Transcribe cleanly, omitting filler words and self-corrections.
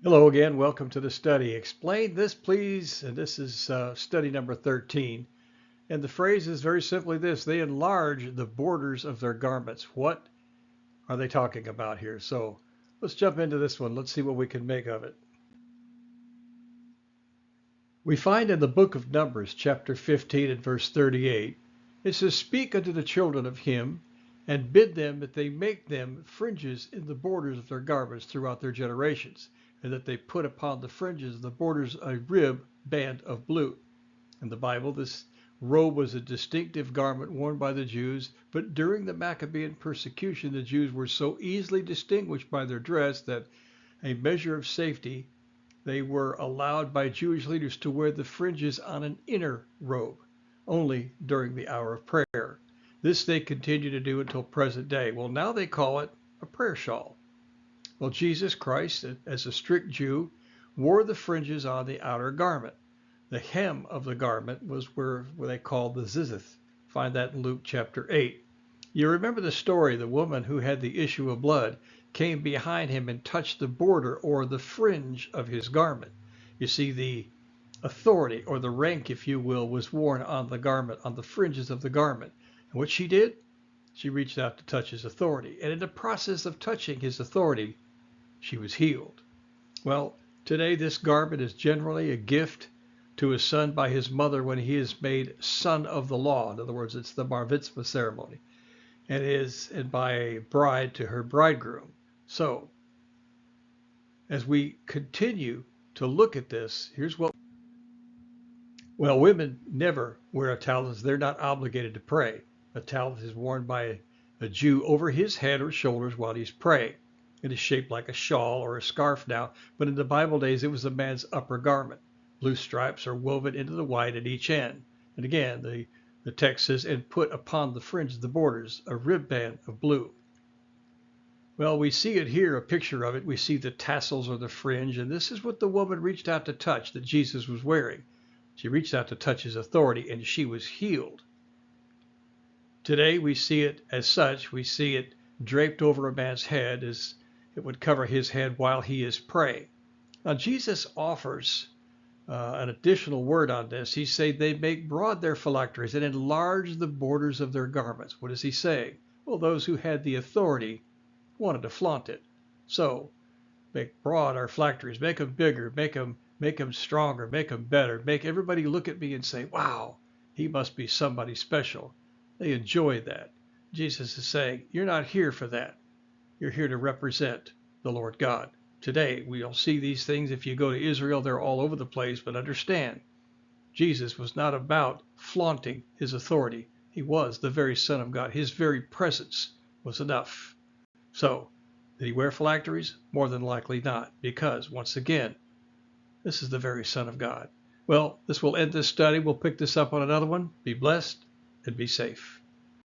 Hello again. Welcome to the study. Explain this, please. And this is study number 13. And the phrase is very simply this: they enlarge the borders of their garments. What are they talking about here? So let's jump into this one. Let's see what we can make of it. We find in the book of Numbers, chapter 15 and verse 38, it says, "Speak unto the children of him, and bid them that they make them fringes in the borders of their garments throughout their generations, and that they put upon the fringes of the borders a rib band of blue." In the Bible, this robe was a distinctive garment worn by the Jews, but during the Maccabean persecution, the Jews were so easily distinguished by their dress that a measure of safety, they were allowed by Jewish leaders to wear the fringes on an inner robe, only during the hour of prayer. This they continue to do until present day. Well, now they call it a prayer shawl. Well, Jesus Christ, as a strict Jew, wore the fringes on the outer garment. The hem of the garment was where they called the zizith. Find that in Luke chapter 8. You remember the story, the woman who had the issue of blood came behind him and touched the border or the fringe of his garment. You see, the authority or the rank, if you will, was worn on the garment, on the fringes of the garment. And what she did? She reached out to touch his authority. And in the process of touching his authority, she was healed. Well, today this garment is generally a gift to his son by his mother when he is made son of the law. In other words, it's the bar mitzvah ceremony, and by a bride to her bridegroom. So, as we continue to look at this, here's what. Well, women never wear a talith. They're not obligated to pray. A talith is worn by a Jew over his head or shoulders while he's praying. It is shaped like a shawl or a scarf now, but in the Bible days it was a man's upper garment. Blue stripes are woven into the white at each end. And again, the text says, "And put upon the fringe of the borders a rib band of blue." Well, we see it here, a picture of it. We see the tassels or the fringe, and this is what the woman reached out to touch that Jesus was wearing. She reached out to touch his authority, and she was healed. Today we see it as such. We see it draped over a man's head as it would cover his head while he is praying. Now Jesus offers an additional word on this. He said they make broad their phylacteries and enlarge the borders of their garments. What is he saying? Well, those who had the authority wanted to flaunt it. So make broad our phylacteries, make them bigger, make them stronger, make them better, make everybody look at me and say, "Wow, he must be somebody special." They enjoy that. Jesus is saying, you're not here for that. You're here to represent the Lord God. Today, we'll see these things. If you go to Israel, they're all over the place. But understand, Jesus was not about flaunting his authority. He was the very Son of God. His very presence was enough. So, did he wear phylacteries? More than likely not, because, once again, this is the very Son of God. Well, this will end this study. We'll pick this up on another one. Be blessed and be safe.